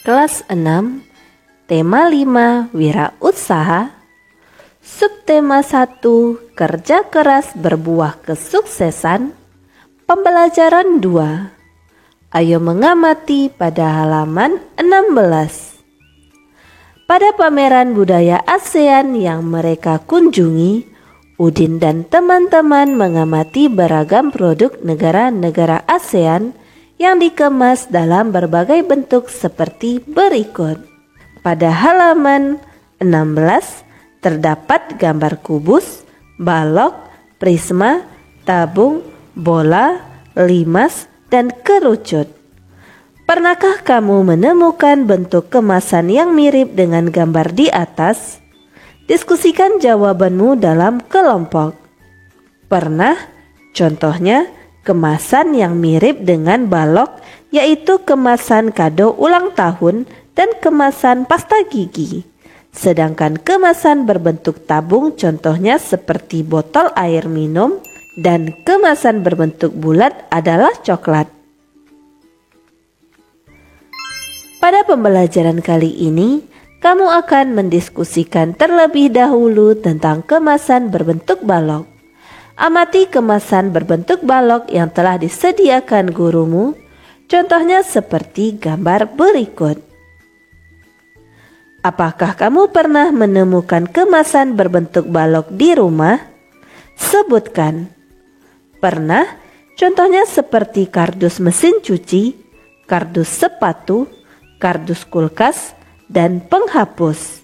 Kelas 6, tema 5, wirausaha. Subtema 1, kerja keras berbuah kesuksesan. Pembelajaran 2. Ayo mengamati pada halaman 16. Pada pameran budaya ASEAN yang mereka kunjungi, Udin dan teman-teman mengamati beragam produk negara-negara ASEAN yang dikemas dalam berbagai bentuk seperti berikut. Pada halaman 16 terdapat gambar kubus, balok, prisma, tabung, bola, limas, dan kerucut. Pernahkah kamu menemukan bentuk kemasan yang mirip dengan gambar di atas? Diskusikan jawabanmu dalam kelompok. Pernah? Contohnya, kemasan yang mirip dengan balok yaitu kemasan kado ulang tahun dan kemasan pasta gigi. Sedangkan kemasan berbentuk tabung contohnya seperti botol air minum dan kemasan berbentuk bulat adalah coklat. Pada pembelajaran kali ini, kamu akan mendiskusikan terlebih dahulu tentang kemasan berbentuk balok. Amati kemasan berbentuk balok yang telah disediakan gurumu, contohnya seperti gambar berikut. Apakah kamu pernah menemukan kemasan berbentuk balok di rumah? Sebutkan. Pernah? Contohnya seperti kardus mesin cuci, kardus sepatu, kardus kulkas, dan penghapus.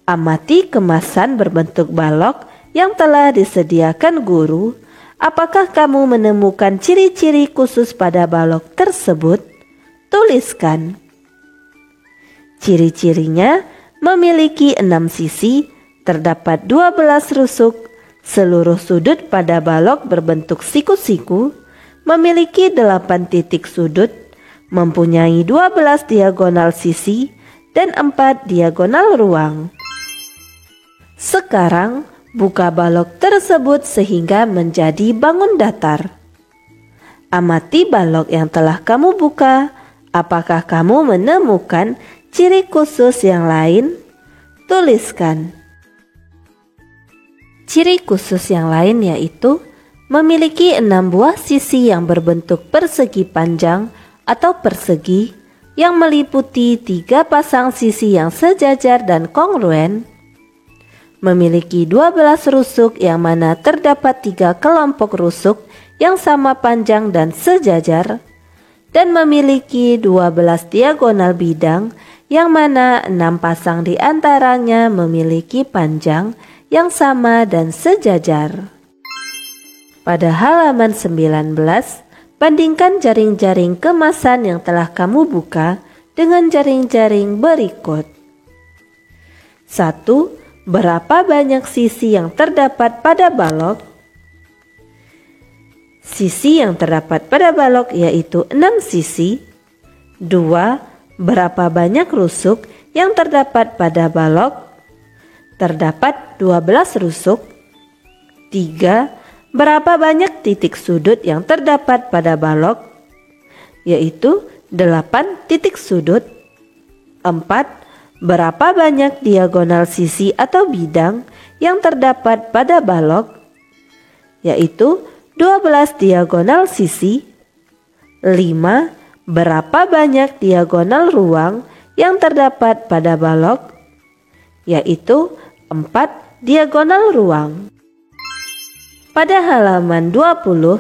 Amati kemasan berbentuk balok yang telah disediakan guru. Apakah kamu menemukan ciri-ciri khusus pada balok tersebut? Tuliskan. Ciri-cirinya memiliki 6 sisi, terdapat 12 rusuk, seluruh sudut pada balok berbentuk siku-siku, memiliki 8 titik sudut, mempunyai 12 diagonal sisi, dan 4 diagonal ruang. Sekarang, buka balok tersebut sehingga menjadi bangun datar. Amati balok yang telah kamu buka. Apakah kamu menemukan ciri khusus yang lain? Tuliskan. Ciri khusus yang lain yaitu memiliki 6 buah sisi yang berbentuk persegi panjang atau persegi yang meliputi 3 pasang sisi yang sejajar dan kongruen, memiliki 12 rusuk yang mana terdapat 3 kelompok rusuk yang sama panjang dan sejajar, dan memiliki 12 diagonal bidang yang mana 6 pasang di antaranya memiliki panjang yang sama dan sejajar. Pada halaman 19, bandingkan jaring-jaring kemasan yang telah kamu buka dengan jaring-jaring berikut. 1. Berapa banyak sisi yang terdapat pada balok? Sisi yang terdapat pada balok yaitu 6 sisi. 2. Berapa banyak rusuk yang terdapat pada balok? Terdapat 12 rusuk. 3. Berapa banyak titik sudut yang terdapat pada balok? Yaitu 8 titik sudut. 4. Berapa banyak diagonal sisi atau bidang yang terdapat pada balok? Yaitu 12 diagonal sisi. 5. Berapa banyak diagonal ruang yang terdapat pada balok? Yaitu 4 diagonal ruang. Pada halaman 20,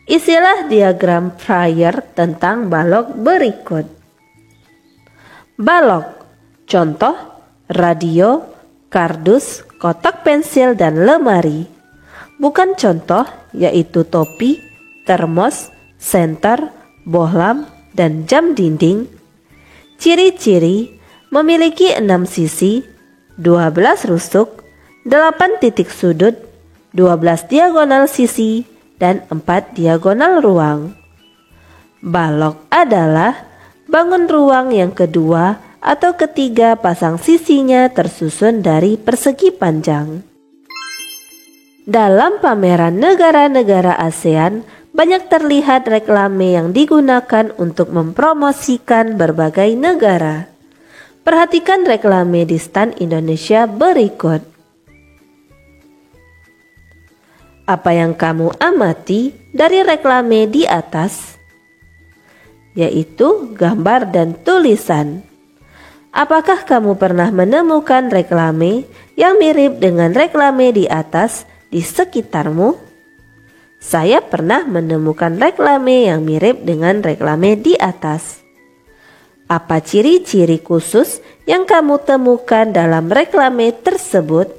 isilah diagram prior tentang balok berikut. Balok. Contoh, radio, kardus, kotak pensil, dan lemari. Bukan contoh, yaitu topi, termos, senter, bohlam, dan jam dinding. Ciri-ciri memiliki 6 sisi, 12 rusuk, 8 titik sudut, 12 diagonal sisi, dan 4 diagonal ruang. Balok adalah bangun ruang yang kedua atau ketiga pasang sisinya tersusun dari persegi panjang. Dalam pameran negara-negara ASEAN, banyak terlihat reklame yang digunakan untuk mempromosikan berbagai negara. Perhatikan reklame di stand Indonesia berikut. Apa yang kamu amati dari reklame di atas? Yaitu gambar dan tulisan. Apakah kamu pernah menemukan reklame yang mirip dengan reklame di atas di sekitarmu? Saya pernah menemukan reklame yang mirip dengan reklame di atas. Apa ciri-ciri khusus yang kamu temukan dalam reklame tersebut?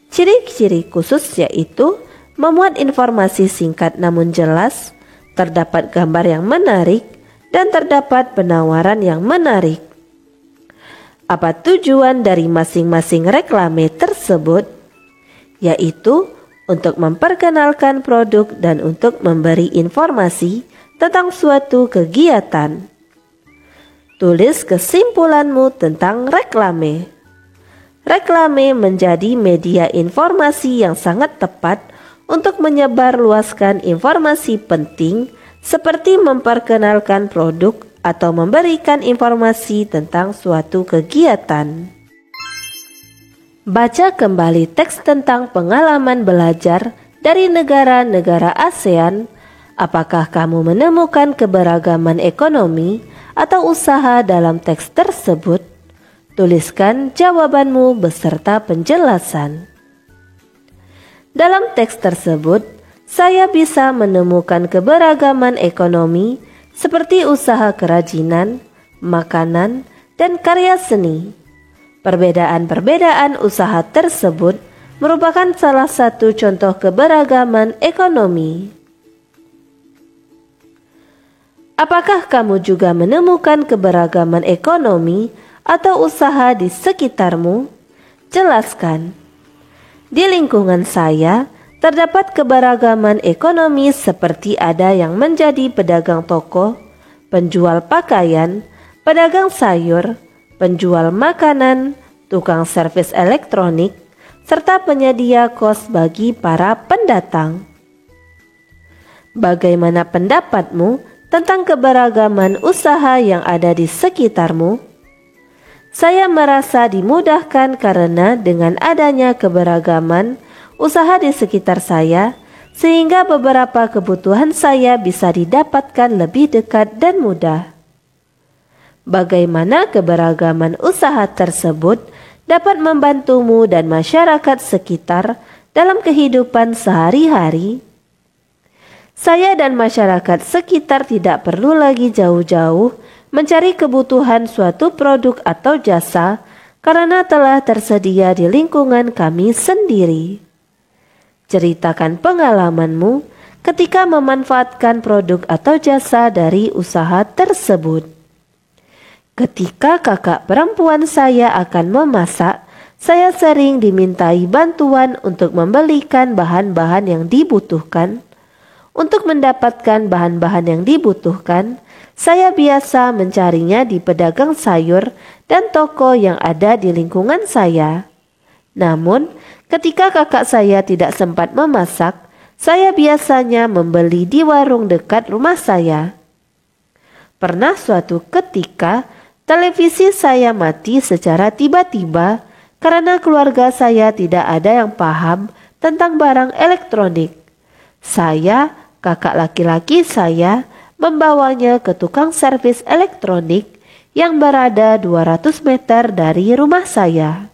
Ciri-ciri khusus yaitu memuat informasi singkat namun jelas, terdapat gambar yang menarik, dan terdapat penawaran yang menarik. Apa tujuan dari masing-masing reklame tersebut? Yaitu untuk memperkenalkan produk dan untuk memberi informasi tentang suatu kegiatan. Tulis kesimpulanmu tentang reklame. Reklame menjadi media informasi yang sangat tepat untuk menyebarluaskan informasi penting seperti memperkenalkan produk atau memberikan informasi tentang suatu kegiatan. Baca kembali teks tentang pengalaman belajar dari negara-negara ASEAN. Apakah kamu menemukan keberagaman ekonomi atau usaha dalam teks tersebut? Tuliskan jawabanmu beserta penjelasan. Dalam teks tersebut, saya bisa menemukan keberagaman ekonomi seperti usaha kerajinan, makanan, dan karya seni. Perbedaan-perbedaan usaha tersebut merupakan salah satu contoh keberagaman ekonomi. Apakah kamu juga menemukan keberagaman ekonomi atau usaha di sekitarmu? Jelaskan. Di lingkungan saya, terdapat keberagaman ekonomi seperti ada yang menjadi pedagang toko, penjual pakaian, pedagang sayur, penjual makanan, tukang servis elektronik, serta penyedia kos bagi para pendatang. Bagaimana pendapatmu tentang keberagaman usaha yang ada di sekitarmu? Saya merasa dimudahkan karena dengan adanya keberagaman usaha di sekitar saya, sehingga beberapa kebutuhan saya bisa didapatkan lebih dekat dan mudah. Bagaimana keberagaman usaha tersebut dapat membantumu dan masyarakat sekitar dalam kehidupan sehari-hari? Saya dan masyarakat sekitar tidak perlu lagi jauh-jauh mencari kebutuhan suatu produk atau jasa karena telah tersedia di lingkungan kami sendiri. Ceritakan pengalamanmu ketika memanfaatkan produk atau jasa dari usaha tersebut. Ketika kakak perempuan saya akan memasak, saya sering dimintai bantuan untuk membelikan bahan-bahan yang dibutuhkan. Untuk mendapatkan bahan-bahan yang dibutuhkan, saya biasa mencarinya di pedagang sayur dan toko yang ada di lingkungan saya. Namun, ketika kakak saya tidak sempat memasak, saya biasanya membeli di warung dekat rumah saya. Pernah suatu ketika, televisi saya mati secara tiba-tiba karena keluarga saya tidak ada yang paham tentang barang elektronik. Saya, kakak laki-laki saya, membawanya ke tukang servis elektronik yang berada 200 meter dari rumah saya.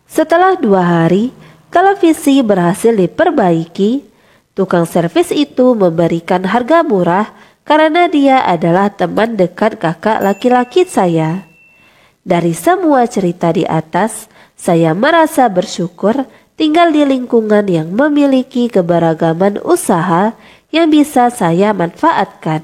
Setelah 2 hari, televisi berhasil diperbaiki. Tukang servis itu memberikan harga murah karena dia adalah teman dekat kakak laki-laki saya. Dari semua cerita di atas, saya merasa bersyukur tinggal di lingkungan yang memiliki keberagaman usaha yang bisa saya manfaatkan.